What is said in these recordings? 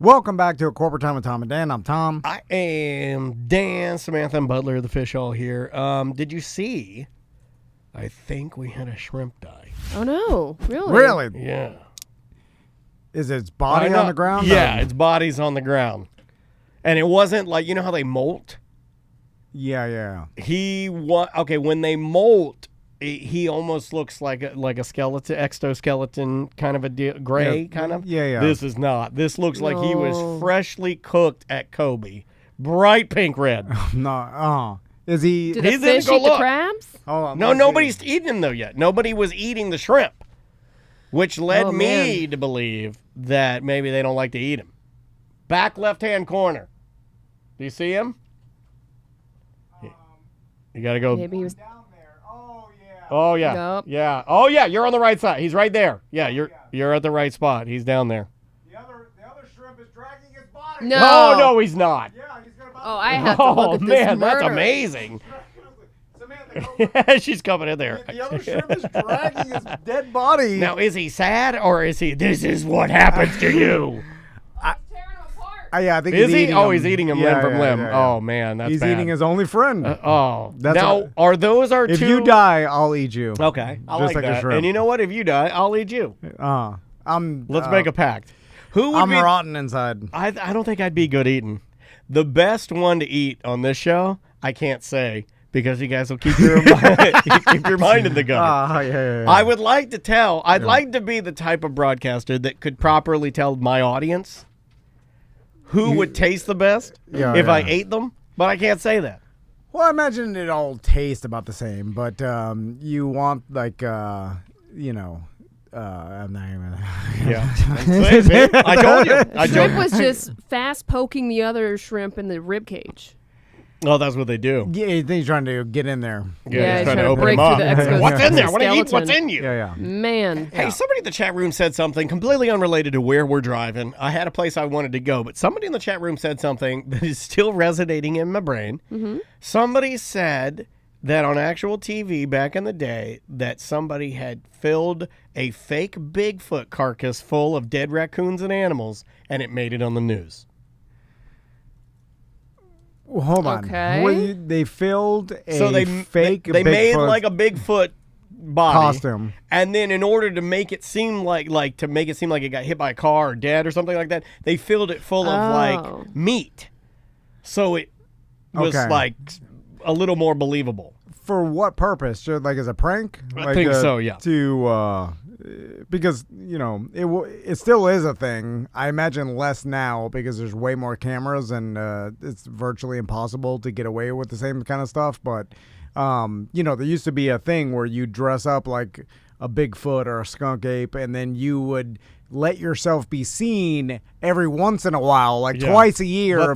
Welcome back to A Corporate Time with Tom and Dan. I'm Tom. I am Dan, Samantha, and Butler, the fish all here. Did you see? I think we had a shrimp die. Oh, no. Really? Really? Yeah. Is its body on the ground? Yeah, its body's on the ground. And it wasn't like, you know how they molt? Yeah. Okay, when they molt, he almost looks like a skeleton, exoskeleton kind of a gray kind of. Yeah. This is not. This looks like he was freshly cooked at Kobe. Bright pink red. No. Is he? Did the fish eat the crabs? Oh, No, nobody's eaten them though yet. Nobody was eating the shrimp, which led me to believe that maybe they don't like to eat them. Back left-hand corner. Do you see him? You got to go. Maybe he was... down there. Oh yeah. Nope. Yeah. Oh yeah. You're on the right side. He's right there. Yeah. You're at the right spot. He's down there. The other shrimp is dragging his body. No. No, he's not. Yeah, he's gonna. Oh, I have to look at this man, that's murder. amazing. Samantha, She's coming in there. the other shrimp is dragging his dead body. Now, is he sad or is he? This is what happens to you. Yeah, I think Is he's he? eating Oh, him. he's eating him Yeah, limb from yeah, limb. yeah, yeah. Oh man, that's He's bad. eating his only friend. That's Now, are those our if two? you die, I'll eat you. Okay, I Just like like a that. shrimp. And you know what? If you die, I'll eat you. Let's make a pact. Who would I'm be? rotten inside. I don't think I'd be good eating. The best one to eat on this show, I can't say because you guys will keep your keep your mind in the gutter. Yeah. I would like to tell. I'd like to be the type of broadcaster that could properly tell my audience who would taste the best if I ate them, but I can't say that. Well, I imagine it all tastes about the same, but you want I'm not even. Yeah, I told you. Shrimp was just fast poking the other shrimp in the rib cage. Oh, that's what they do. Yeah, he's trying to get in there. Yeah, he's he's trying to open break them up. through the exoskeleton. What's in there? What are you eating? What's in you? Yeah. Man. Hey, somebody in the chat room said something completely unrelated to where we're driving. I had a place I wanted to go, but somebody in the chat room said something that is still resonating in my brain. Mm-hmm. Somebody said that on actual TV back in the day that somebody had filled a fake Bigfoot carcass full of dead raccoons and animals, and it made it on the news. Well, hold on. Okay. They filled a So they fake they made like a Bigfoot body costume. and then in order to make it seem like it got hit by a car or dead or something like that, they filled it full of like meat, so it was like a little more believable. For what purpose? Just like as a prank? I think so, yeah. To because it still is a thing. I imagine less now because there's way more cameras and it's virtually impossible to get away with the same kind of stuff. But there used to be a thing where you dress up like a Bigfoot or a skunk ape, and then you would let yourself be seen every once in a while, like twice a year,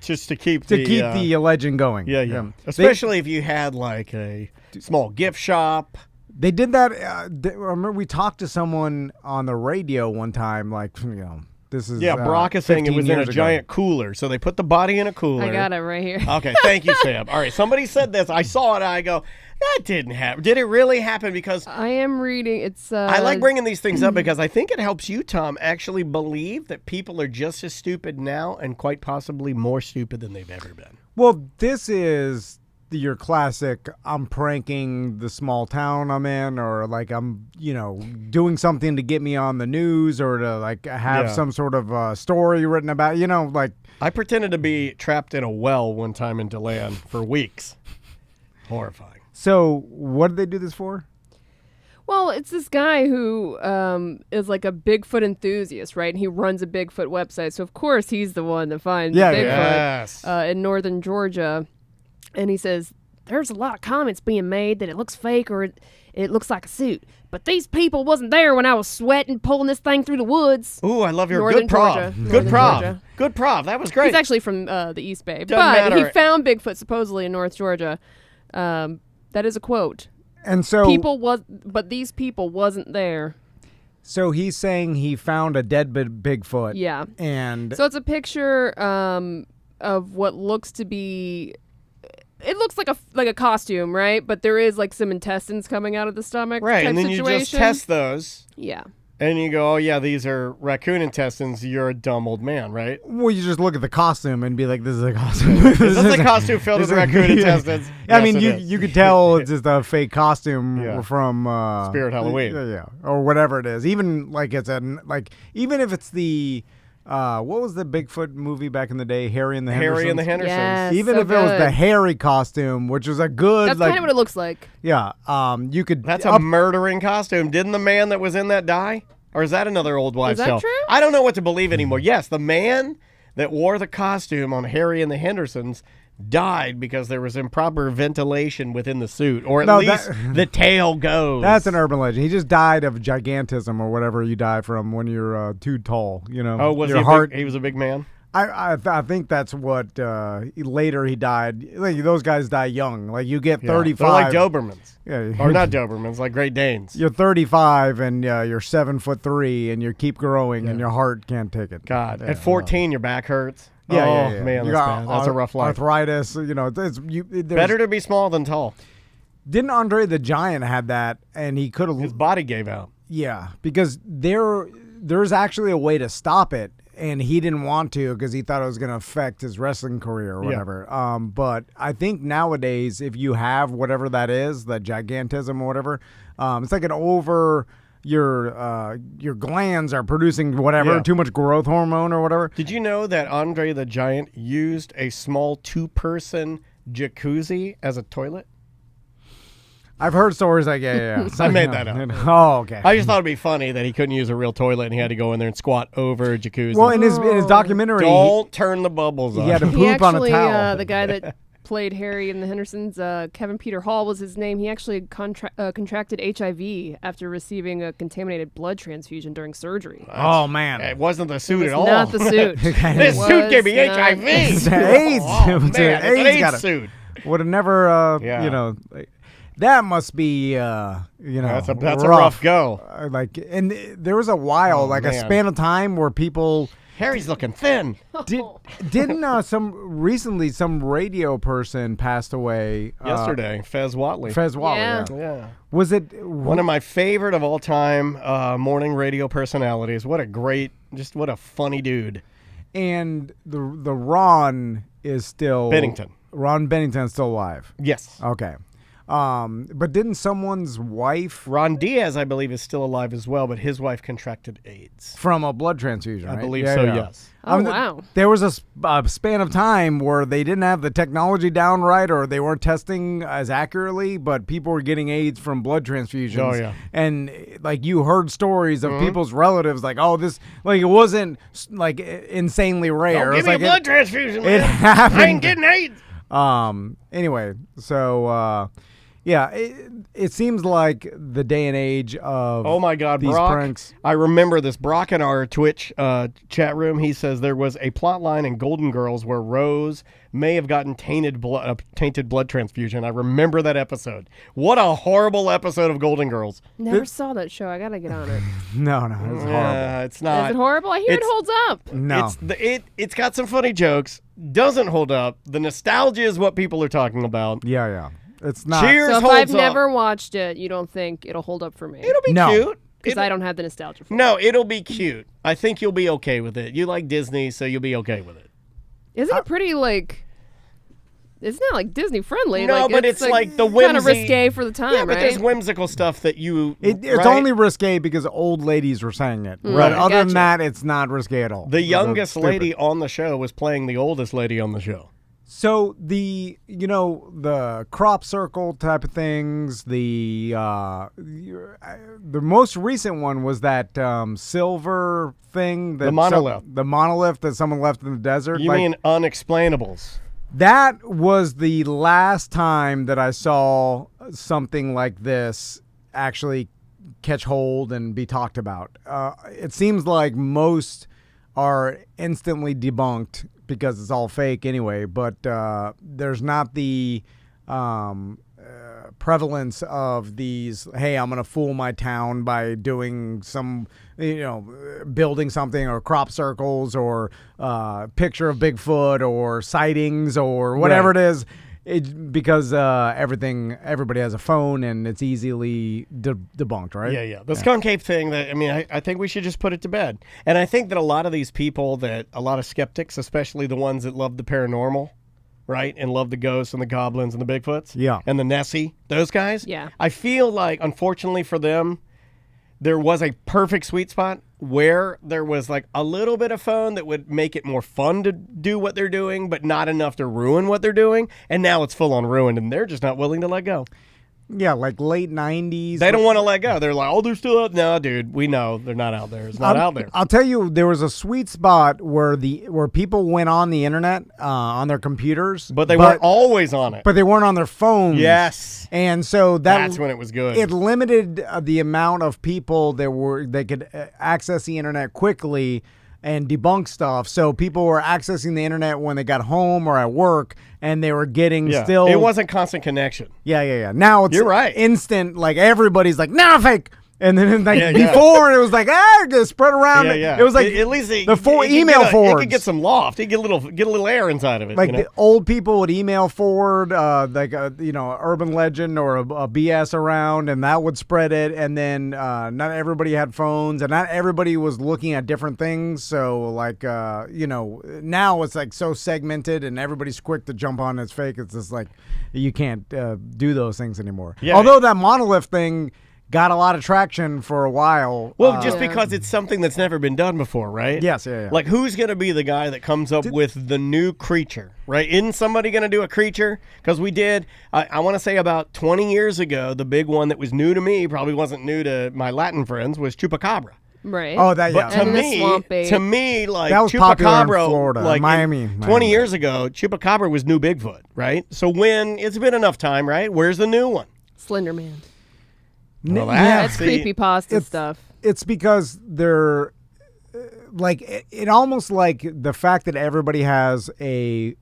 just to keep the legend going. Yeah. Especially if you had like a small gift shop. They did that. I remember we talked to someone on the radio one time, this is Brock is saying it was in a giant cooler, so they put the body in a cooler. I got it right here. Okay, thank you, Sam. All right, somebody said this. I saw it, and I go, that didn't happen. Did it really happen? Because I am reading. It's. I like bringing these things up because I think it helps you, Tom, actually believe that people are just as stupid now and quite possibly more stupid than they've ever been. Well, this is your classic, I'm pranking the small town I'm in, or like I'm, doing something to get me on the news or to like have some sort of story written about, I pretended to be trapped in a well one time in DeLand for weeks. Horrifying. So what did they do this for? Well, it's this guy who is like a Bigfoot enthusiast, right? And he runs a Bigfoot website. So, of course, he's the one that finds Bigfoot in northern Georgia. And he says, there's a lot of comments being made that it looks fake or it looks like a suit. But these people wasn't there when I was sweating, pulling this thing through the woods. Ooh, I love your Northern good prov. Georgia. Good Northern prov. Georgia. Good prov. That was great. He's actually from the East Bay. Doesn't but matter. he found Bigfoot supposedly in North Georgia. That is a quote. And so but these people wasn't there. So he's saying he found a dead Bigfoot. Yeah. And so it's a picture of what looks to be. It looks like a costume, right? But there is like some intestines coming out of the stomach. Right, type and then situation. you just test those. Yeah. and you go, oh, yeah, these are raccoon intestines, you're a dumb old man, right? Well, you just look at the costume and be like, this is a costume. Is this a costume filled with raccoon intestines? I mean, Yes, it you is. could tell it's just a fake costume Yeah. from Spirit Halloween. Yeah, or whatever it is. Even like even if it's the what was the Bigfoot movie back in the day? Harry and the Hendersons. Harry and the Hendersons. Yes. Even so if it was the good. Harry costume, which was a good, That's like, kind of what it looks like. yeah, you could. That's a murdering costume. Didn't the man that was in that die? Or is that another old wives' that tale? true? I don't know what to believe anymore. Yes, the man that wore the costume on Harry and the Hendersons died because there was improper ventilation within the suit, or at No, least the tale goes. That's an urban legend. He just died of gigantism or whatever you die from when you're too tall. You know. Oh, was your he heart? he was a big man? I think that's what later he died. Like those guys die young. Like you get 35. They're like Dobermans. Yeah, Or not Dobermans, like Great Danes. You're 35 and you're 7'3" and you keep growing and your heart can't take it. God, Yeah. at 14, your back hurts. Yeah, oh, yeah. man, You that's got bad. That's a rough life. Arthritis. You know, there's Better to be small than tall. Didn't Andre the Giant had that, and he could His have. body gave out. Yeah, because there's actually a way to stop it, and he didn't want to because he thought it was going to affect his wrestling career or Yeah. whatever. But I think nowadays, if you have whatever that is, that gigantism or whatever, it's like an over. Your glands are producing whatever, Yeah. too much growth hormone or whatever. Did you know that Andre the Giant used a small 2-person jacuzzi as a toilet? I've heard stories like yeah. I made that up. Oh, okay. I just thought it'd be funny that he couldn't use a real toilet and he had to go in there and squat over a jacuzzi. Well, in his documentary, Don't turn the bubbles on. he had to He poop on a actually, towel. the guy that played Harry in the Hendersons, Kevin Peter Hall was his name. He actually contracted HIV after receiving a contaminated blood transfusion during surgery. Oh man, It wasn't the suit It at was all. not the suit. This It suit gave me was not- HIV. It's an AIDS. Oh, It's man, an it's an got AIDS it. suit. Would have never, Yeah. you know, that must be, That's a rough. rough go. Like, and there was a while, Oh, like a man. span of time where people Harry's looking thin. didn't some radio person passed away Yesterday, Fez Watley. Fez Wally. Yeah. Yeah. Was it One of my favorite of all time morning radio personalities. What a funny dude. and the Ron is still Bennington. Ron Bennington's still alive. Yes. Okay. But didn't someone's wife Ron Diaz, I believe, is still alive as well, but his wife contracted AIDS. from a blood transfusion, I right? believe Yeah, so, yeah. yes. Oh, wow. There was a span of time where they didn't have the technology down right, or they weren't testing as accurately, but people were getting AIDS from blood transfusions. Oh, yeah. And like you heard stories of people's relatives, like, oh, this, like it wasn't like insanely rare. Don't It give was me like a blood transfusion, it man. happened. I ain't getting AIDS. Anyway, so yeah, it seems like the day and age of Oh my God, these Brock! pranks. I remember this. Brock in our Twitch chat room, he says there was a plot line in Golden Girls where Rose may have gotten tainted blood transfusion. I remember that episode. What a horrible episode of Golden Girls. Never saw that show. I gotta get on it. No, it's horrible. It's not. Is it horrible? I hear it It's- holds up. No, It's got some funny jokes. Doesn't hold up. The nostalgia is what people are talking about. yeah, it's not. Cheers So if holds I've up. never watched it, you don't think it'll hold up for me? It'll be No. cute. Because I don't have the nostalgia for it. No, it'll be cute. I think you'll be okay with it. You like Disney, so you'll be okay with it. Isn't it pretty like? It's not like Disney friendly. No, but it's like the kind of whimsy- risque for the time, Yeah, but right? there's whimsical stuff that you. It's right? only risque because old ladies were saying it. Right. But other than Gotcha. that, it's not risque at all. The It's youngest stupid. lady on the show was playing the oldest lady on the show. So the crop circle type of things. The most recent one was that silver thing. That The monolith. the monolith that someone left in the desert. You Like, mean unexplainables? that was the last time that I saw something like this actually catch hold and be talked about. It seems like most are instantly debunked because it's all fake anyway, but there's not the prevalence of these, hey, I'm going to fool my town by doing some, building something, or crop circles, or picture of Bigfoot, or sightings, or whatever Right. it is. because everybody has a phone and it's easily debunked, right? Yeah. The skunk ape thing, I think we should just put it to bed. And I think that a lot of these people, a lot of skeptics, especially the ones that love the paranormal, right, and love the ghosts and the goblins and the Bigfoots, and the Nessie, those guys, I feel like, unfortunately for them, there was a perfect sweet spot where there was like a little bit of phone that would make it more fun to do what they're doing, but not enough to ruin what they're doing. And now it's full on ruined, and they're just not willing to let go. Yeah, like late 90s. They don't want to let go. They're like, oh, they're still out. No, dude, we know they're not out there. It's not out there. I'll tell you, there was a sweet spot where people went on the internet on their computers. But they weren't always on it. But they weren't on their phones. Yes. And so that's when it was good. It limited the amount of people that could access the internet quickly and debunk stuff. So people were accessing the internet when they got home or at work, and they were getting still. It wasn't constant connection. Yeah. Now it's You're right. Instant. Like everybody's like, nah, fake. And then before it was like, it spread around. Yeah. It was like at least email forwards. It could get some loft. You get a little air inside of it. Like the old people would email forward like a urban legend or a BS around, and that would spread it. And then not everybody had phones, and not everybody was looking at different things. So like now it's like so segmented, and everybody's quick to jump on it's fake. It's just like you can't do those things anymore. Yeah. Although that monolith thing got a lot of traction for a while. Well, just because it's something that's never been done before, right? Yes, yeah. Like, who's going to be the guy that comes up with the new creature, right? Isn't somebody going to do a creature? Because we did, I want to say about 20 years ago, the big one that was new to me, probably wasn't new to my Latin friends, was Chupacabra. Right. Oh, that, yeah. But to me, like, that was Chupacabra, in Florida, like Miami. 20 years ago, Chupacabra was new Bigfoot, right? So it's been enough time, right? Where's the new one? Slender Man. Well, that's creepypasta stuff. It's because they're like it almost like the fact that everybody has a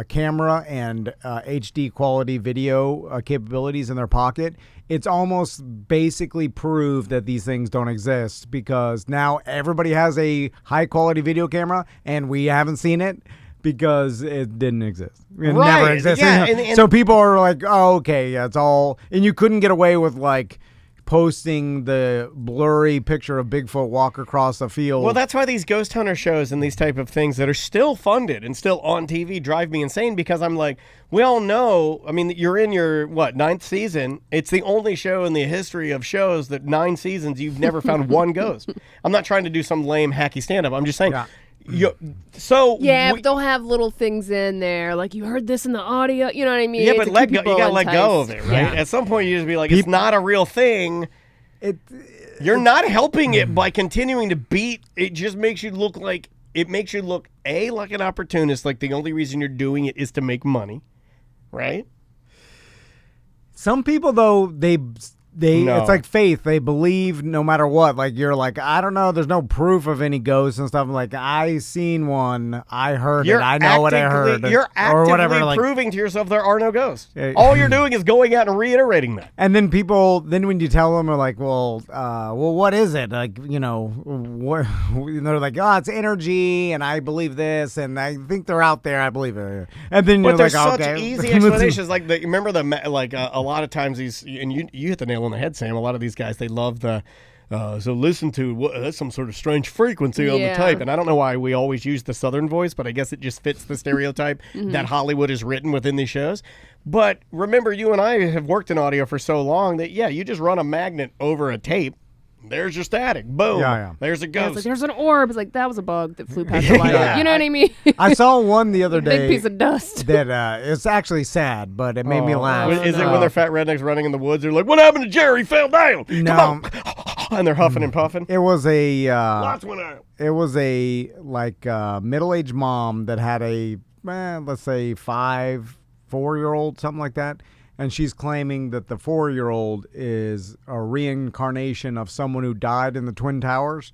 camera and HD quality video capabilities in their pocket. It's almost basically proved that these things don't exist because now everybody has a high quality video camera and we haven't seen it. Because it didn't exist. It never existed. Yeah, so people are like, oh, okay, yeah, it's all. And you couldn't get away with like posting the blurry picture of Bigfoot walk across the field. Well, that's why these ghost hunter shows and these type of things that are still funded and still on TV drive me insane because I'm like, we all know, I mean, you're in your, 9th season. It's the only show in the history of shows that 9 seasons you've never found one ghost. I'm not trying to do some lame, hacky stand-up. I'm just saying. Yeah. But they'll have little things in there like you heard this in the audio. You know what I mean? Yeah, but you gotta let go of it, right? Yeah. At some point, you just be like, it's not a real thing. You're not helping it by continuing to beat. It just makes you look like like an opportunist. Like the only reason you're doing it is to make money, right? Some people though it's like faith. They believe no matter what. Like you're like, I don't know. There's no proof of any ghosts and stuff. I'm like, I seen one. I heard it. I know what I heard. You're actively proving to yourself there are no ghosts. All you're doing is going out and reiterating that. And then when you tell them, are like, well, what is it? Like, what? They're like, oh, it's energy, and I believe this, and I think they're out there. I believe it. And then but there's such easy explanations. Like remember a lot of times these, and you hit the nail on the head, Sam. A lot of these guys, they love the so listen to that's some sort of strange frequency on the tape, and I don't know why we always use the Southern voice, but I guess it just fits the stereotype that Hollywood has written within these shows. But remember, you and I have worked in audio for so long that you just run a magnet over a tape. There's your static. Boom. Yeah. There's a ghost. It's like, there's an orb. It's like, that was a bug that flew past the light. You know what I mean? I saw one the other day. Big piece of dust. That it's actually sad, but it made me laugh. Is it when they're fat rednecks running in the woods? They're like, what happened to Jerry? He fell down. No. Come on. And they're huffing and puffing. It was a... Lots went out. It was a middle-aged mom that had a, let's say, 4-year-old, something like that. And she's claiming that the 4-year-old is a reincarnation of someone who died in the Twin Towers.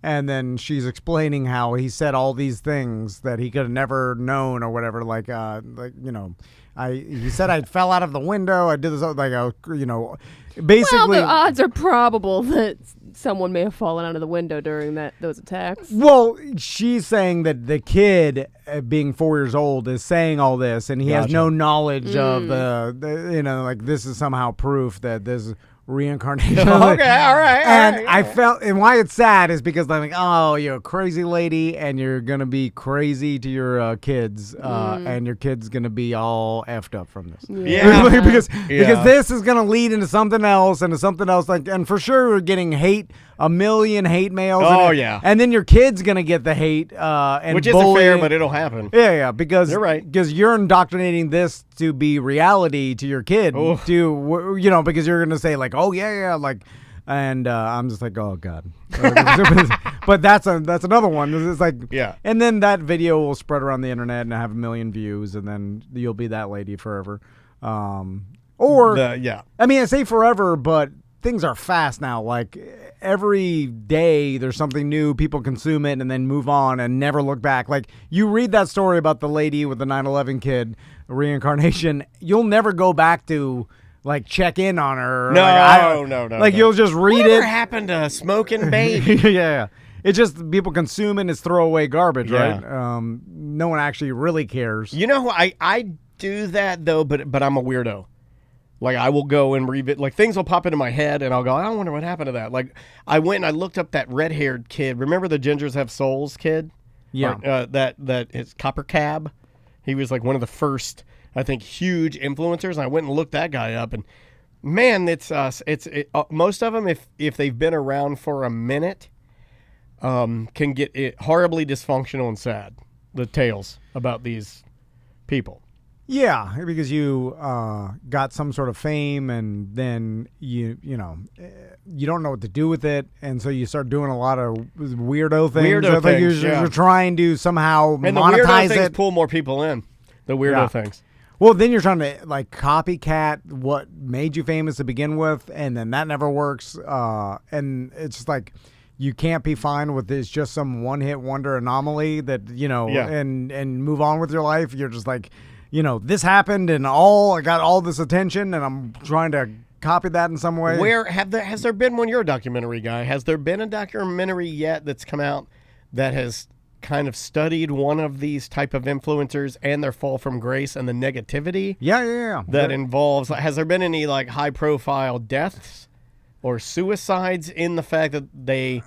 And then she's explaining how he said all these things that he could have never known or whatever. He said I fell out of the window. I did this, basically. Well, the odds are probable that someone may have fallen out of the window during those attacks. Well, she's saying that the kid, being 4 years old, is saying all this, and he has no knowledge of the like this is somehow proof that this reincarnation. Okay, all right. And I felt, and why it's sad is because I'm like, oh, you're a crazy lady, and you're gonna be crazy to your kids, and your kid's gonna be all effed up from this. Yeah, because this is gonna lead into something else, like, and for sure we're getting a million hate mails. Oh, yeah. And then your kid's gonna get the hate, and which isn't fair, but it'll happen. Yeah, because you're right. Because you're indoctrinating this to be reality to your kid, because you're gonna say like, oh yeah, like, and I'm just like, oh god. But that's another one. It's like, yeah. And then that video will spread around the internet and have 1 million views, and then you'll be that lady forever. I mean, I say forever, but things are fast now. Like every day there's something new, people consume it and then move on and never look back. Like you read that story about the lady with the 9/11 kid reincarnation, you'll never go back to like check in on her. No. Like you'll just read Whatever it. happened to smoking baby? Yeah. It's just people consume it and it's throwaway garbage, Yeah. right? No one actually really cares. You know, I do that though, but I'm a weirdo. Like I will go and read like things will pop into my head and I'll go, I wonder what happened to that. Like I went and I looked up that red-haired kid. Remember the Gingers Have Souls kid? Yeah. Or, that is Copper Cab. He was like one of the first, I think, huge influencers. And I went and looked that guy up, and man, it's most of them, if they've been around for a minute, can get it horribly dysfunctional and sad. The tales about these people. Yeah, because you got some sort of fame, and then you don't know what to do with it, and so you start doing a lot of weirdo things. You're trying to somehow and monetize the weirdo things it. Pull more people in. The weirdo things. Well, then you're trying to like copycat what made you famous to begin with, and then that never works. And it's just like you can't be fine with this just some one-hit wonder anomaly that and move on with your life. You're just like, this happened and I got all this attention and I'm trying to copy that in some way. Has there been one? You're a documentary guy. Has there been a documentary yet that's come out that has kind of studied one of these type of influencers and their fall from grace and the negativity? Yeah. That involves, has there been any like high profile deaths or suicides in the fact that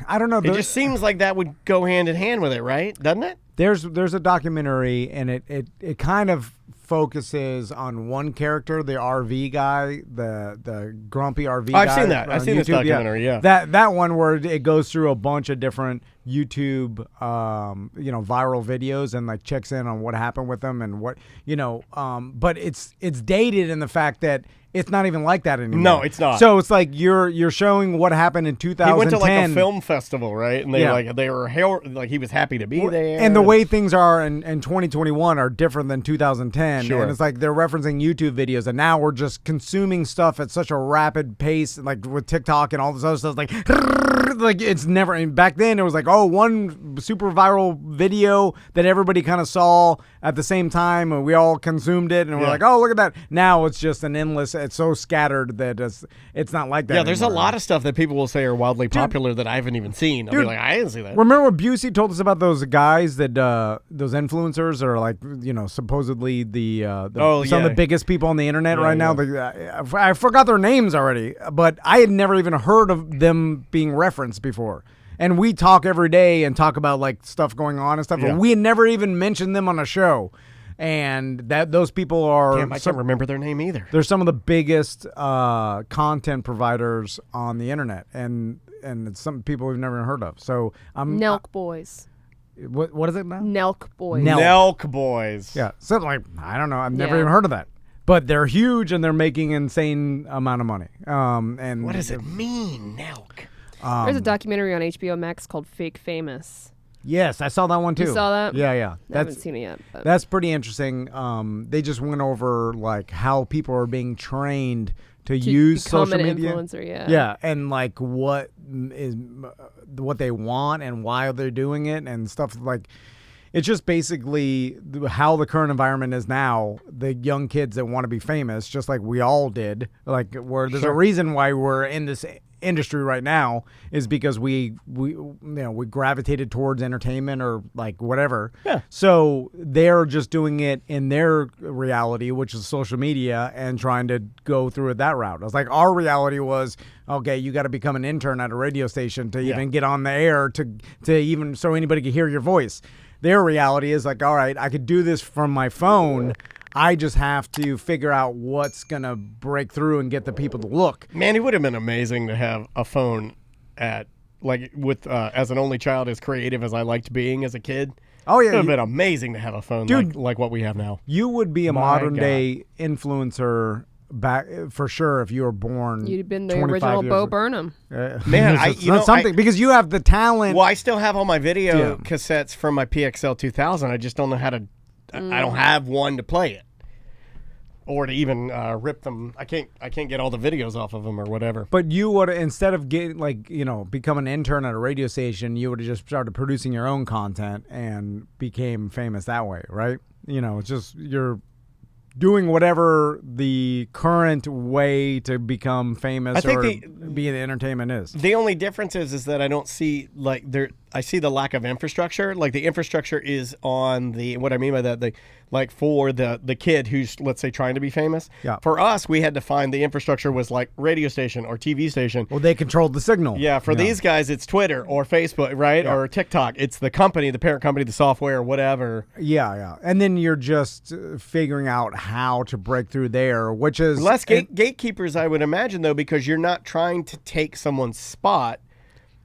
I don't know. It just seems like that would go hand in hand with it, right? Doesn't it? There's a documentary, and it kind of focuses on one character, the RV guy, the grumpy RV guy. I've seen that. I've seen this documentary, yeah. That one where it goes through a bunch of different YouTube viral videos and like checks in on what happened with them and what but it's dated in the fact that it's not even like that anymore. No, it's not. So it's like you're showing what happened in 2010. He went to like a film festival, right? And they were he was happy to be there. And the way things are in 2021 are different than 2010. Sure. And it's like they're referencing YouTube videos, and now we're just consuming stuff at such a rapid pace, like with TikTok and all this other stuff. Like it's never. And back then it was like, one super viral video that everybody kind of saw at the same time, and we all consumed it, and we're like, oh, look at that. Now it's just an endless. It's so scattered that it's not like that. Yeah, there's anymore. a lot of stuff that people will say are wildly popular that I haven't even seen. I'll be like, I didn't see that. Remember what Busey told us about those guys that those influencers are like, supposedly some of the biggest people on the internet right now. I forgot their names already, but I had never even heard of them being referenced before. And we talk every day and talk about like stuff going on and stuff, but we had never even mentioned them on a show. And those people are. Damn, I can't remember their name either. They're some of the biggest content providers on the internet, and it's some people we've never heard of. So Nelk Boys. What is it now? Nelk Boys. Nelk Boys. Yeah, something like, I don't know. I've never even heard of that. But they're huge and they're making insane amount of money. And what does it mean, Nelk? There's a documentary on HBO Max called Fake Famous. Yes, I saw that one too. You saw that? Yeah. I haven't seen it yet. But. That's pretty interesting. They just went over like how people are being trained to use social media. Influencer, yeah. Yeah, and like what they want and why they're doing it and stuff like. It's just basically how the current environment is now. The young kids that want to be famous, just like we all did, like where there's a reason why we're in this industry right now is because we gravitated towards entertainment or like whatever. Yeah. So they're just doing it in their reality, which is social media, and trying to go through it that route. It's like our reality was, okay, you got to become an intern at a radio station to even get on the air to even so anybody could hear your voice. Their reality is like, all right, I could do this from my phone. I just have to figure out what's going to break through and get the people to look. Man, it would have been amazing to have a phone as an only child, as creative as I liked being as a kid. Oh, yeah. It would have been amazing to have a phone like what we have now. You would be a modern-day influencer back for sure if you were born. You'd have been the original Bo Burnham. Man, because you have the talent. Well, I still have all my video cassettes from my PXL 2000. I just don't know how to. I don't have one to play it, or to even rip them. I can't get all the videos off of them or whatever. But you would, instead of getting become an intern at a radio station, you would have just started producing your own content and became famous that way, right? It's just you're doing whatever the current way to become famous be in entertainment is. The only difference is that I don't see I see the lack of infrastructure. Like the infrastructure is on what I mean by that, for the kid who's, let's say, trying to be famous. Yeah. For us, we had to find the infrastructure was like radio station or TV station. Well, they controlled the signal. Yeah. For these guys, it's Twitter or Facebook, right? Yeah. Or TikTok. It's the company, the parent company, the software, whatever. Yeah. And then you're just figuring out how to break through there, which is less gatekeepers, I would imagine, though, because you're not trying to take someone's spot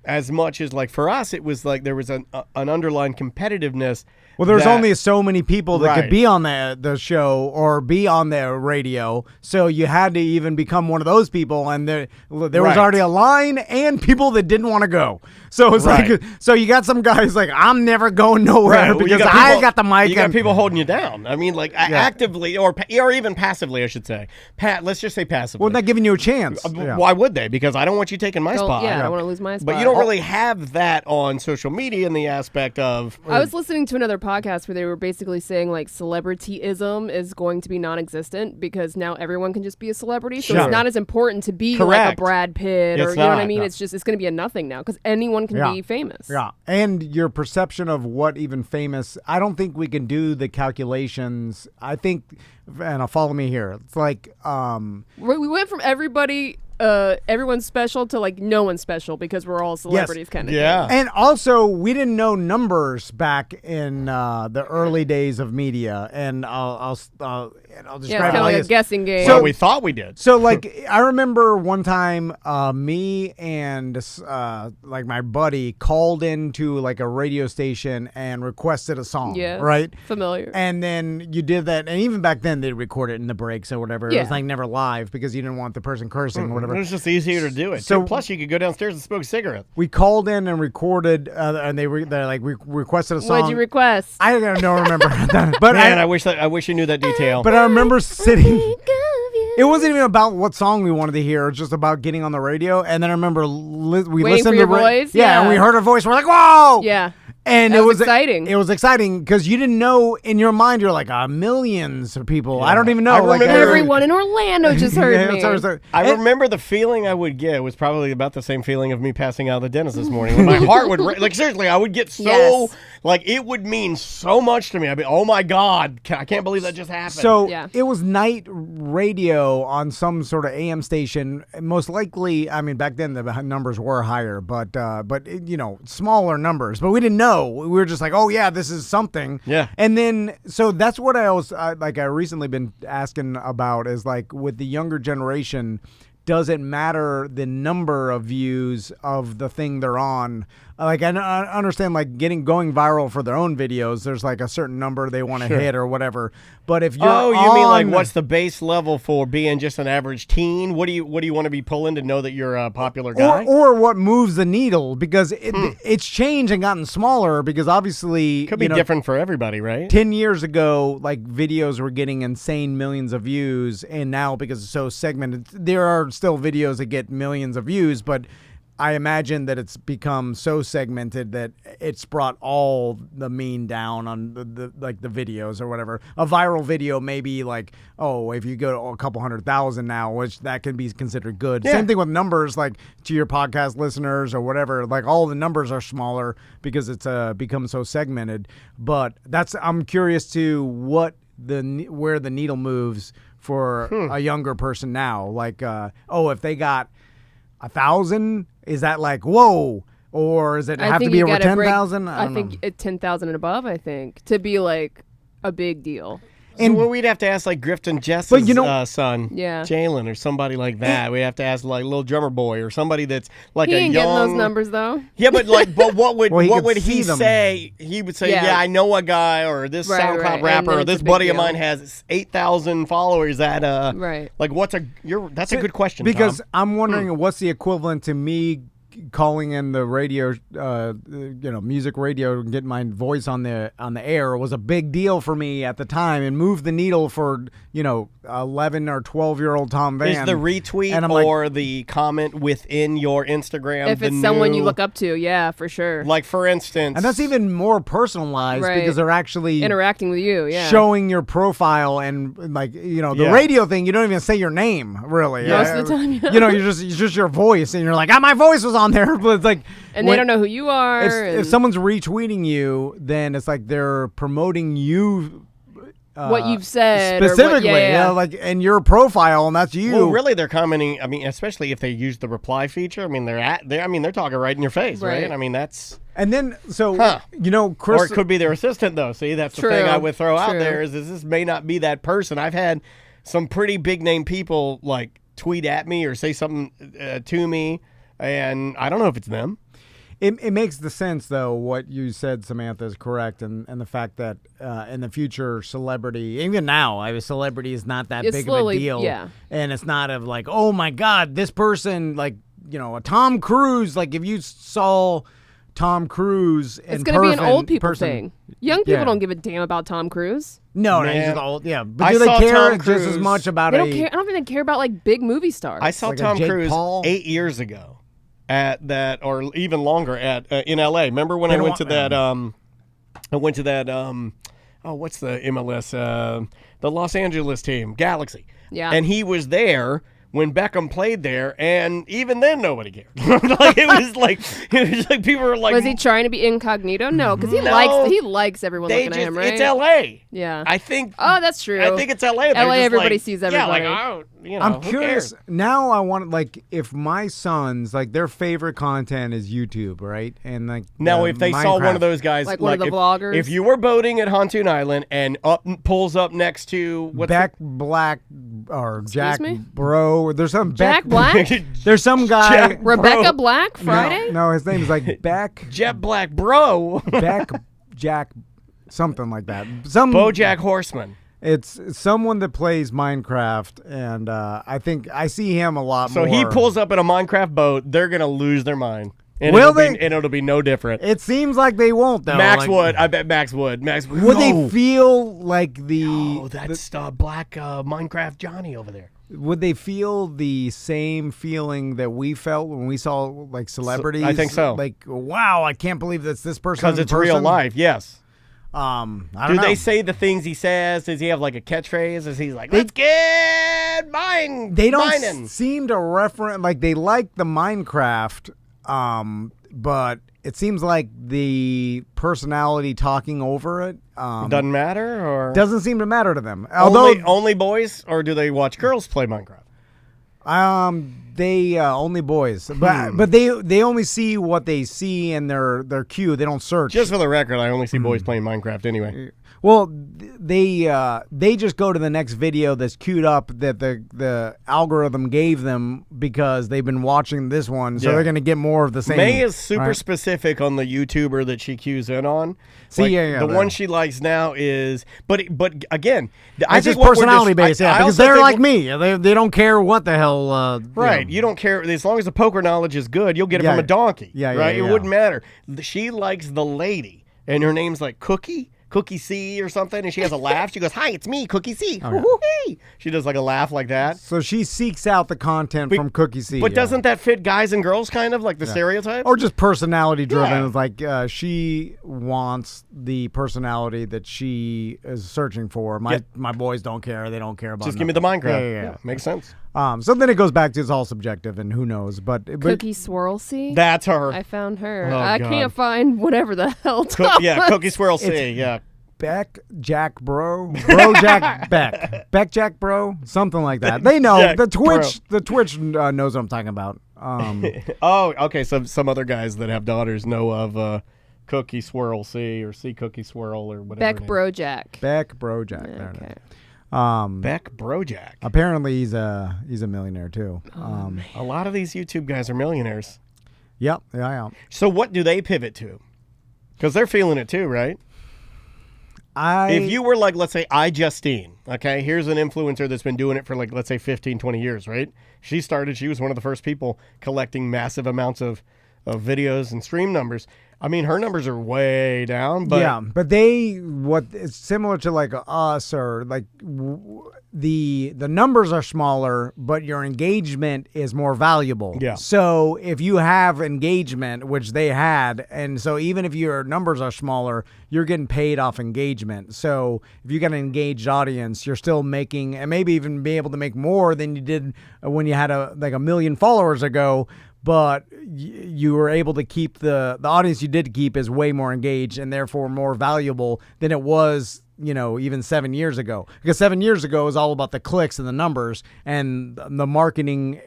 as much as, like, for us, it was like there was an underlying competitiveness. Well, there's only so many people that could be on the show or be on the radio, so you had to even become one of those people, and there was already a line and people that didn't want to go. So it's like, so you got some guys like, I'm never going nowhere because I got the mic. You got people holding you down. I mean, like actively or even passively, I should say. Let's just say passively. Well, not giving you a chance. Why would they? Because I don't want you taking my spot. Yeah, I don't want to lose my spot. But you don't really have that on social media in the aspect of. I was listening to another podcast where they were basically saying like celebrityism is going to be non-existent because now everyone can just be a celebrity. So it's not as important to be like a Brad Pitt or you know what I mean? It's going to be a nothing now because anyone can be famous. Yeah. And your perception of what even famous, I don't think we can do the calculations. I think, and follow me here. It's like we went from everyone's special to like no one's special because we're all celebrities kind of thing. And also we didn't know numbers back in the early days of media, and I'll describe it's kind of like a guessing game. So we thought we did. So like I remember one time me and like my buddy called into like a radio station and requested a song. Yeah, right? Familiar. And then you did that, and even back then they'd record it in the breaks or whatever. It was like never live because you didn't want the person cursing or whatever. It was just easier to do it. So plus, you could go downstairs and smoke cigarettes. We called in and recorded, and they requested a song. What'd you request? I don't remember. But man, I wish you knew that detail. But I remember sitting. It wasn't even about what song we wanted to hear. It was just about getting on the radio. And then I remember we listened to your voice. Yeah, and we heard her voice. We're like, whoa! Yeah. And it was exciting. It was exciting because you didn't know in your mind. You're like, millions of people. Yeah. I don't even know. I remember everyone in Orlando just heard me. I remember the feeling I would get was probably about the same feeling of me passing out of the dentist this morning. My heart would like seriously. I would get so like it would mean so much to me. I'd be, oh my god, I can't believe that just happened. So it was night radio on some sort of AM station. Most likely, I mean, back then the numbers were higher, but smaller numbers. But we didn't know. We were just like, oh yeah, this is something. Yeah. And then, so that's what I recently been asking about is like with the younger generation, does it matter the number of views of the thing they're on? Like I understand like going viral for their own videos, there's like a certain number they want to hit or whatever. But if you're you mean like what's the base level for being just an average teen? What do you want to be pulling to know that you're a popular guy? Or what moves the needle? Because it's changed and gotten smaller because obviously could be different for everybody, right? 10 years ago, like videos were getting insane millions of views, and now because it's so segmented, there are still videos that get millions of views, but I imagine that it's become so segmented that it's brought all the mean down on the videos or whatever. A viral video may be like, oh, if you go to a couple 100,000 now, which that can be considered good. Yeah. Same thing with numbers, like to your podcast listeners or whatever. Like all the numbers are smaller because it's become so segmented. But I'm curious to where the needle moves for a younger person now. Like, if they got 1,000, is that like, whoa? Or does it have to be over 10,000? I think 10,000 and above, I think, to be like a big deal. And we'd have to ask like Grifton Jess's son, Jalen, or somebody like that. We'd have to ask like Little Drummer Boy or somebody that's like he a ain't young. Getting those numbers though. Yeah, but what would he them. say? He would say, "Yeah, I know a guy, or this SoundCloud rapper, or this buddy of mine has 8,000 followers at Right. Like, that's a good question because Tom. I'm wondering what's the equivalent to me calling in the radio, music radio, and getting my voice on the air was a big deal for me at the time, and moved the needle for 11 or 12-year-old Tom Van. Is the retweet or the comment within your Instagram if it's someone you look up to? Yeah, for sure. Like for instance, and that's even more personalized because they're actually interacting with you, showing your profile, and like the radio thing, you don't even say your name really. Most of the time, you're just your voice, and you're like, my voice was on there, but it's like, and they don't know who you are. If someone's retweeting you, then it's like they're promoting you. What you've said specifically, and your profile, and that's you. Well, really, they're commenting. I mean, especially if they use the reply feature. I mean, they're talking right in your face, right? I mean, that's. And then, Chris, or it could be their assistant, though. See, that's the thing I would throw out there is this may not be that person. I've had some pretty big name people like tweet at me or say something to me, and I don't know if it's them. It makes the sense, though, what you said, Samantha, is correct, and the fact that in the future, celebrity, even now, celebrity is not that big of a deal. Yeah. And it's not of like, oh, my God, this person, like, a Tom Cruise, like if you saw Tom Cruise in it's going to be an old people thing. Young people don't give a damn about Tom Cruise. No, he's old. Yeah, but do they care just as much about they don't care. I don't think they care about like big movie stars. I saw Tom Cruise 8 years ago. At that, or even longer, in LA. Remember when I went to that? What's the MLS? The Los Angeles team, Galaxy. Yeah. And he was there when Beckham played there, and even then nobody cared. it was like people were like, was he trying to be incognito? No, because he likes everyone looking at him, right? It's LA. Yeah. I think. Oh, that's true. I think it's LA. LA, everybody sees everybody. Yeah, I'm curious now. I want if my sons their favorite content is YouTube, right? And now if they Minecraft. saw one of those guys, like one of the vloggers, if you were boating at Hontoon Island and pulls up next to Black or Jack me? Bro, there's some Jack Black. There's some guy Rebecca Black Friday. No, his name is like Jet Black Bro. Jack, something like that. BoJack Horseman. It's someone that plays Minecraft, and I think I see him a lot more. So he pulls up in a Minecraft boat, they're going to lose their mind. And it'll be no different. It seems like they won't, though. Max would. I bet Max would. Would they feel like the... Oh, that's Black Minecraft Johnny over there. Would they feel the same feeling that we felt when we saw celebrities? I think so. Like, wow, I can't believe that's this person. Because it's real life, yes. I don't know. Do they say the things he says? Does he have like a catchphrase? Is he like, let's get mine? They don't seem to reference, they like the Minecraft, but it seems like the personality talking over it doesn't matter, or doesn't seem to matter to them. Although only boys, or do they watch girls play Minecraft? They only boys, but they only see what they see in their queue. They don't search. Just for the record, I only see boys playing Minecraft anyway. Well, they just go to the next video that's queued up that the algorithm gave them because they've been watching this one, so they're going to get more of the same. May is super specific on the YouTuber that she cues in on. The one she likes now is, but again, I think it's personality based, because they're like me. They don't care what the hell. Right, you don't care as long as the poker knowledge is good. You'll get it from a donkey. Right, it wouldn't matter. She likes the lady, and her name's like Cookie. Cookie C or something, and she has a laugh. She goes, "Hi, it's me, Cookie C." Okay. Hey. She does like a laugh like that. So she seeks out the content from Cookie C. But doesn't that fit guys and girls kind of like the stereotype? Or just personality driven? Yeah. It's like she wants the personality that she is searching for. My boys don't care. They don't care about. Just give me the Minecraft. Yeah. Makes sense. So then it goes back to it's all subjective and who knows. But Cookie Swirl C. That's her. I found her. Oh, I God. can't find whatever the hell. Cookie Swirl C. Yeah. Beck Jack Bro Jack Beck Jack Bro, something like that. They know Jack the Twitch knows what I'm talking about. Oh, okay. So some other guys that have daughters know of Cookie Swirl C or C Cookie Swirl or whatever. Beck Brojack. Beck Bro Jack. There it Okay. is. Beck Brojack. Apparently he's a millionaire too. A lot of these YouTube guys are millionaires. Yep. Yeah. So what do they pivot to? Because they're feeling it too, right? If you were like, let's say, iJustine, okay, here's an influencer that's been doing it for like, let's say 15, 20 years, right? She was one of the first people collecting massive amounts of videos and stream numbers. I mean, her numbers are way down, but yeah, but it's similar to like us or like the numbers are smaller, but your engagement is more valuable. Yeah. So if you have engagement, which they had, and so even if your numbers are smaller, you're getting paid off engagement. So if you got an engaged audience, you're still making, and maybe even be able to make more than you did when you had a million followers ago. But you were able to keep the audience you did keep is way more engaged and therefore more valuable than it was, even 7 years ago. Because 7 years ago it was all about the clicks and the numbers, and the marketing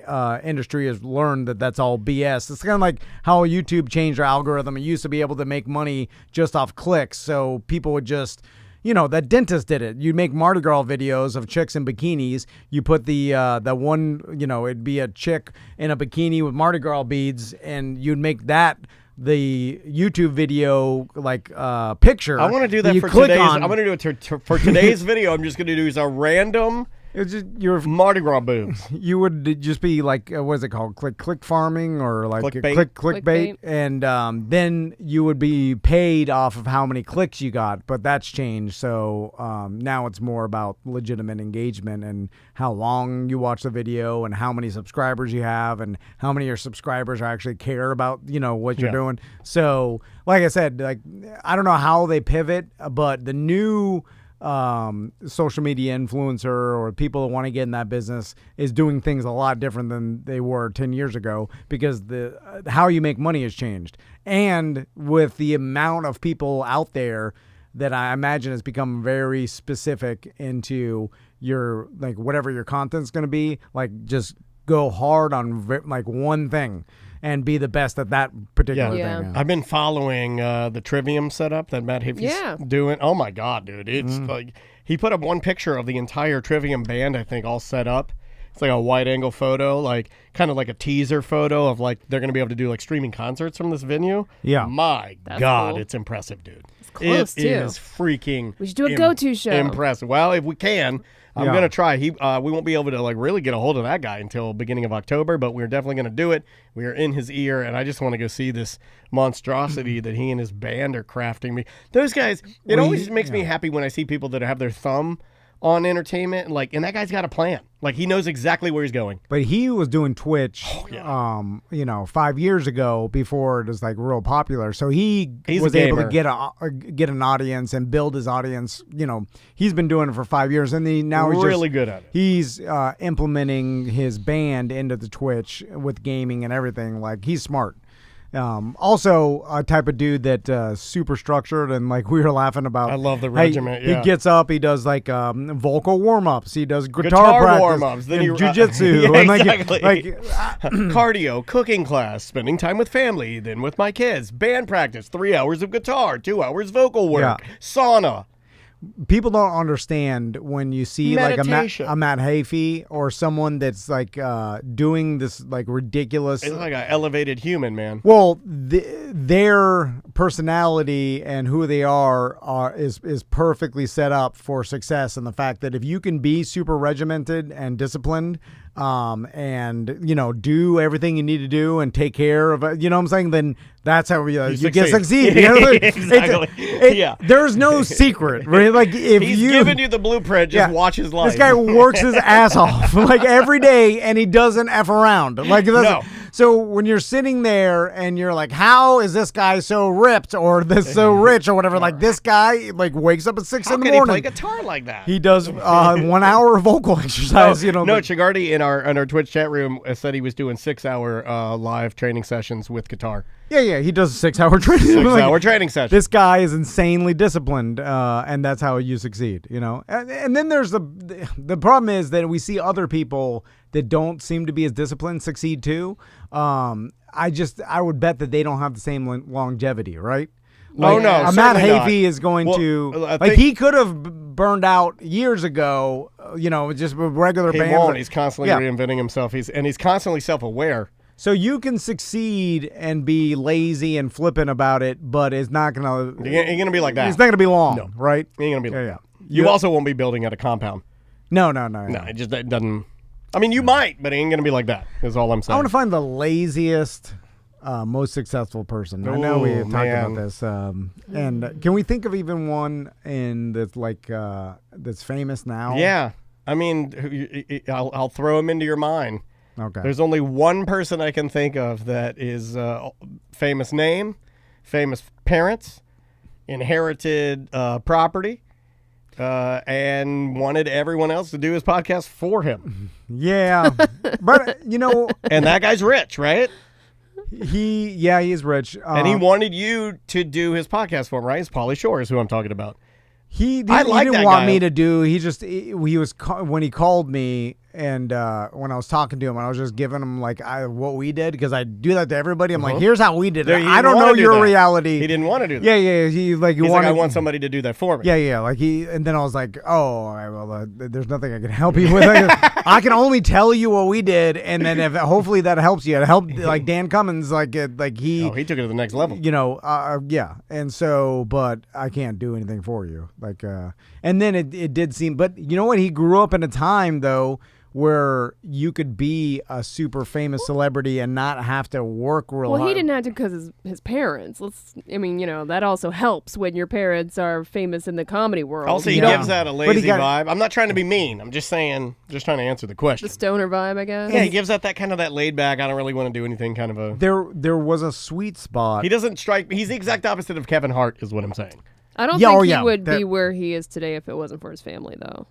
industry has learned that that's all BS. It's kind of like how YouTube changed their algorithm. It used to be able to make money just off clicks, so people would just... that dentist did it. You make Mardi Gras videos of chicks in bikinis. You put the one, it'd be a chick in a bikini with Mardi Gras beads, and you'd make that the YouTube video picture. I want to do that you for click today's. on. I'm going to do it for today's video. I'm just going to do a random It's just your Mardi Gras boobs. You would just be like, what is it called? Click farming or like Clickbait. clickbait. And then you would be paid off of how many clicks you got. But that's changed. So now it's more about legitimate engagement and how long you watch the video and how many subscribers you have and how many of your subscribers actually care about, what you're doing. So like I said, I don't know how they pivot, but the new social media influencer or people that want to get in that business is doing things a lot different than they were 10 years ago because the how you make money has changed. And with the amount of people out there that I imagine has become very specific into your, whatever your content's going to be, just go hard on one thing and be the best at that particular thing. Yeah. I've been following the Trivium setup that Matt Hiffy's doing. Oh my God, dude. It's he put up one picture of the entire Trivium band, I think, all set up. It's like a wide angle photo, kind of like a teaser photo of they're going to be able to do streaming concerts from this venue. Yeah. My That's God, cool. It's impressive, dude. It's close, It too. is freaking We should do a go-to show. Impressive. Well, if we can, I'm going to try. We won't be able to really get a hold of that guy until beginning of October, but we're definitely going to do it. We are in his ear, and I just want to go see this monstrosity that he and his band are crafting. Those guys, it always makes me happy when I see people that have their thumb on entertainment, and that guy's got a plan. He knows exactly where he's going. But he was doing Twitch, 5 years ago before it was real popular. So he's was able to get an audience and build his audience. He's been doing it for 5 years, and now he's really good at it. He's implementing his band into the Twitch with gaming and everything. He's smart. Also a type of dude that super structured and we were laughing about. I love the regiment. He gets up, he does vocal warm-ups, he does guitar practice, warm-ups, then and jiu-jitsu, yeah, and exactly. Cardio, cooking class, spending time with family, then with my kids, band practice, 3 hours of guitar, 2 hours vocal work, sauna. People don't understand when you see a Matt Heafy or someone that's doing this ridiculous. It's like an elevated human, man. Well, their personality and who they are is perfectly set up for success. And the fact that if you can be super regimented and disciplined, and do everything you need to do and take care of it, you know what I'm saying, then that's how you get succeed. Exactly. There's no secret, right? Like if he's giving you the blueprint, just watch his life. This guy works his ass off like every day, and he doesn't F around. Like no. So when you're sitting there and you're like, how is this guy so ripped or this so rich or whatever? Like this guy like wakes up at 6 in the morning. How can he play guitar like that? He does 1 hour of vocal exercise. No, Chigardi in our Twitch chat room said he was doing 6-hour live training sessions with guitar. Yeah, he does a 6-hour training. 6-hour training session. This guy is insanely disciplined, and that's how you succeed. And then there's the problem is that we see other people that don't seem to be as disciplined succeed too. I would bet that they don't have the same longevity, right? Like, no, Matt Hafey is going to like he could have burned out years ago. Just with regular bands. Won't. He's constantly reinventing himself. He's constantly self-aware. So you can succeed and be lazy and flippant about it, but it's not gonna. You're gonna be like that. It's not gonna be long, right? You're gonna be. Like that. You also won't be building at a compound. No. It just doesn't. I mean, you might, but it ain't gonna be like that. Is all I'm saying. I want to find the laziest, most successful person. I know we talked about this, and can we think of even one that's like that's famous now? Yeah, I mean, I'll throw him into your mind. Okay. There's only one person I can think of that is famous name, famous parents, inherited property, and wanted everyone else to do his podcast for him. Yeah, but and that guy's rich, right? He is rich, and he wanted you to do his podcast for him, right? It's Pauly Shore is who I'm talking about. He didn't want me to do. He was when he called me. And when I was talking to him, I was just giving him like what we did because I do that to everybody. I'm like, here's how we did it. I don't know your reality. He didn't want to do that. Yeah. He's like, I want somebody to do that for me. Yeah. Like and then I was like, oh, all right, well, there's nothing I can help you with. I can only tell you what we did, and then if hopefully that helps you. It helped like Dan Cummins, he took it to the next level. Yeah. And so, but I can't do anything for you. And then it did seem, but you know what? He grew up in a time though where you could be a super famous celebrity and not have to work real hard. Well, he didn't have to because his parents. That also helps when your parents are famous in the comedy world. Also, he gives that a lazy vibe. I'm not trying to be mean. I'm just saying, trying to answer the question. The stoner vibe, I guess. Yeah, he gives that kind of that laid back, I don't really want to do anything kind of a... There was a sweet spot. He doesn't strike... He's the exact opposite of Kevin Hart, is what I'm saying. I don't think he would be where he is today if it wasn't for his family, though.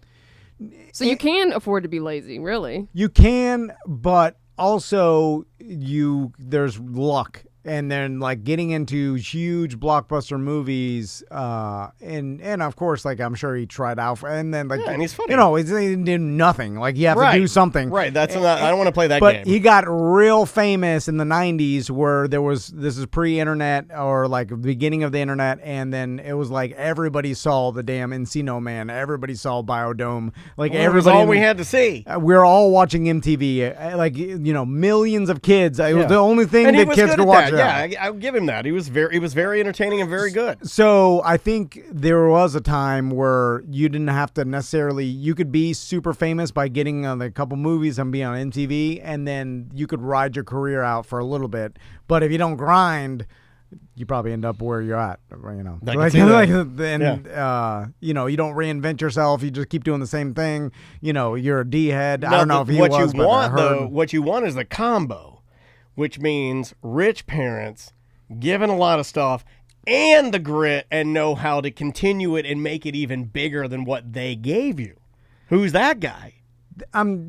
So you can afford to be lazy, really. You can, but also there's luck. And then getting into huge blockbuster movies, and of course, I'm sure he tried out and then and he's funny. He did nothing. You have to do something. Right. That's not. I don't want to play that game. But he got real famous in the '90s, where this is pre-internet or the beginning of the internet, and then it was everybody saw the damn Encino Man. Everybody saw Biodome. It was all we had to see. We were all watching MTV. Millions of kids. It was the only thing that kids could watch. Yeah, I'll give him that. He was very entertaining and very good. So I think there was a time where you didn't have to necessarily. You could be super famous by getting on a couple movies and being on MTV, and then you could ride your career out for a little bit. But if you don't grind, you probably end up where you're at. You don't reinvent yourself. You just keep doing the same thing. You're a D head. I don't know if he was. What you want is the combo. Which means rich parents given a lot of stuff and the grit and know how to continue it and make it even bigger than what they gave you. Who's that guy? Some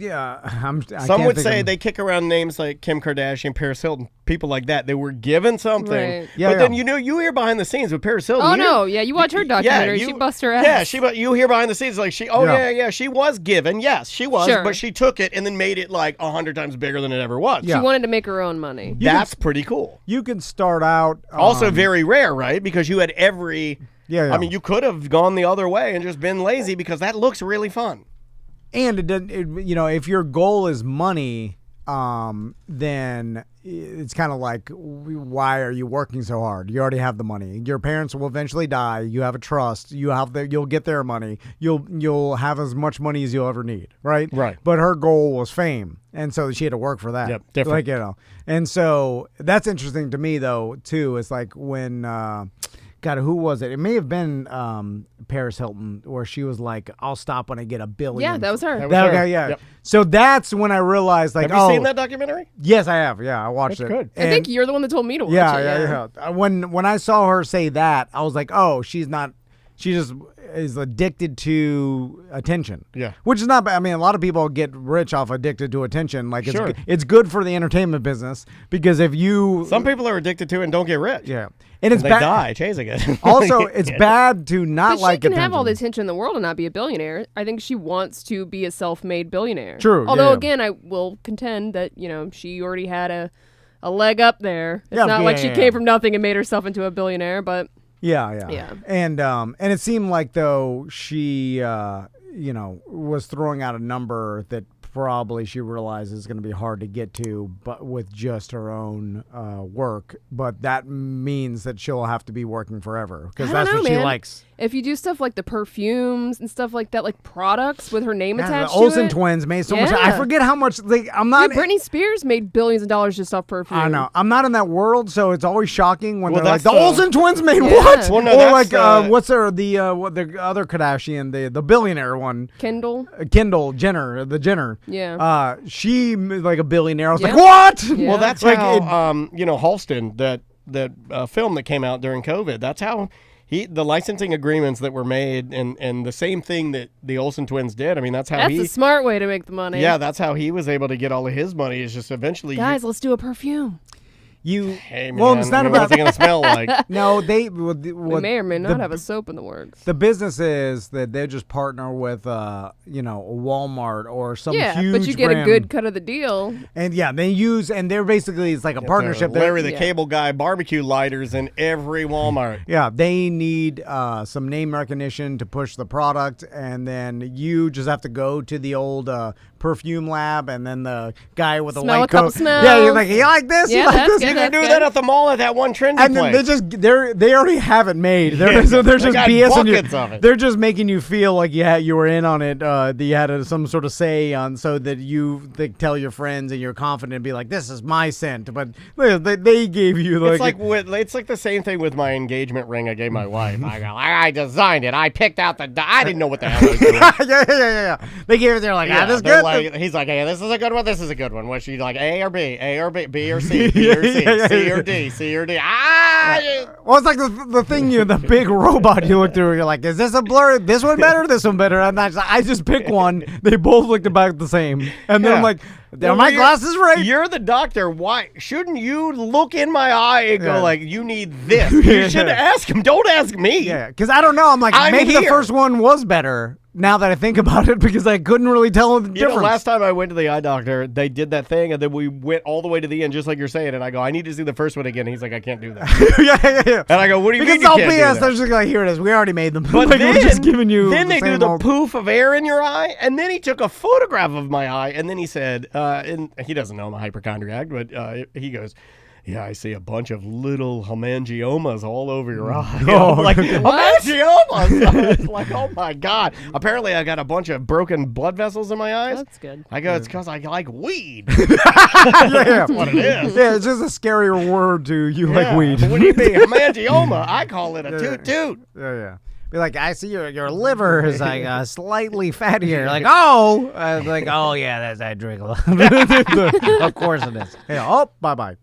would say they kick around names like Kim Kardashian, Paris Hilton, people like that. They were given something. Right. Yeah, but then you hear behind the scenes with Paris Hilton. Oh, no. Yeah, you watch her documentary. She busts her ass. Yeah, you hear behind the scenes she was given. Yes, she was. Sure. But she took it and then made it 100 times bigger than it ever was. Yeah. She wanted to make her own money. That's pretty cool. You can start out. Also very rare, right? Because you had every... Yeah. I mean, you could have gone the other way and just been lazy because that looks really fun. And it doesn't, if your goal is money, then it's kind of like, why are you working so hard? You already have the money. Your parents will eventually die. You have a trust. You'll get their money. You'll have as much money as you'll ever need, right? Right. But her goal was fame, and so she had to work for that. Yep, different. Like, and so that's interesting to me though too. It's like when. God, who was it? It may have been Paris Hilton, where she was like, "I'll stop when I get $1 billion." Yeah, that was her. Okay, yeah. Yep. So that's when I realized, like, have you seen that documentary? Yes, I have. Yeah, I watched That's it. good. I think you're the one that told me to watch it. Yeah. When I saw her say that, I was like, oh, she's not. She just is addicted to attention. Yeah. Which is not bad. I mean, a lot of people get rich off addicted to attention. Like, Sure. it's good for the entertainment business because if you. Some people are addicted to it and don't get rich. Yeah. And it's They bad. die chasing it. Also, it's bad to not But like she can attention. have all the attention in the world and not be a billionaire. I think she wants to be a self-made billionaire. True, Although, yeah. again, I will contend that, she already had a leg up there. It's Yeah, not like she yeah. came from nothing and made herself into a billionaire, but... Yeah. And it seemed like though she was throwing out a number that probably she realizes is going to be hard to get to, but with just her own work. But that means that she'll have to be working forever because I don't that's know, what she man. likes. If you do stuff like the perfumes and stuff like that, like products with her name Yeah, attached the Olsen to it. twins made so much. I Yeah. forget how much. Like, I'm not. Dude, Britney Spears made billions of dollars just off perfume. I know. I'm not in that world, so it's always shocking when Well, they're like, that's the the- Olsen twins made Yeah. what? Well, no, or that's like, what's her the other Kardashian, the billionaire one, Kendall. Kendall Jenner, the Jenner. Yeah. She like a billionaire. I was like, Yeah. what? Yeah. Well, that's Like, how Halston, that film that came out during COVID. That's how the licensing agreements that were made, and the same thing that the Olsen twins did. I mean, that's how That's a smart way to make the money. Yeah, that's how he was able to get all of his money. Is just eventually, Guys, let's do a perfume. hey man, well, it's not what's about. it gonna smell like? No, they. We may or may not have a soap in the works. The business is that they just partner with, Walmart or some Yeah, huge but you get brand. a good cut of the deal. And yeah, they're basically, it's like a partnership. Larry the Yeah. Cable Guy barbecue lighters in every Walmart. Yeah, they need some name recognition to push the product, and then you just have to go to the old perfume lab, and then the guy with the Smell white a couple coat. smells. Yeah, you're like, you like this? Yeah, you like that's this? good. You can do That's that good. at the mall at that one trendy And then place. they already have it made. They're just got BSing you. buckets of it. They're just making you feel like you were in on it. That you had some sort of say on, so that they tell your friends and you're confident and be like, this is my scent. But they gave you like It's like the same thing with my engagement ring I gave my wife. I go, I designed it. I picked out I didn't know what the hell I was doing. yeah. They gave it. They're like, this is they're good. like- he's like, hey, this is a good one. This is a good one. Was she like A or B, A or B, B or C, B or C, Yeah. C or D, C or D? Well, it's like the thing the big robot you look through. You're like, is this a blur? This one better? This one better? And I just pick one. They both looked about the same. And then I'm Yeah. like, are Well, my you're- glasses right? You're the doctor. Why shouldn't you look in my eye and Yeah. go like, you need this? You should ask him. Don't ask me. Yeah, because I don't know. I'm like, I'm maybe the here. first one was better. Now that I think about it, because I couldn't really tell the You difference. know, last time I went to the eye doctor, they did that thing, and then we went all the way to the end, just like you're saying. And I go, I need to see the first one again. He's like, I can't do that. yeah. And I go, what do you Because mean you all can't do BS, that? they're just like, here it is. We already made them. But like, then, we're just giving you. then they do same the old- poof of air in your eye, and then he took a photograph of my eye, and then he said, and he doesn't know I'm a hypochondriac, but he goes, yeah, I see a bunch of little hemangiomas all over your eye. Oh, I'm like, okay. hemangiomas? It's like, oh my God. Apparently I got a bunch of broken blood vessels in my eyes. That's good. I go, it's because I like weed. yeah. That's what it is. Yeah, it's just a scarier word to you like Yeah, weed. but what do you mean? Hemangioma. I call it a toot-toot. Yeah. Be like, I see your liver is like slightly fattier. Like, oh, like, oh yeah, I drink a lot. Of course it is. Yeah. Oh, bye.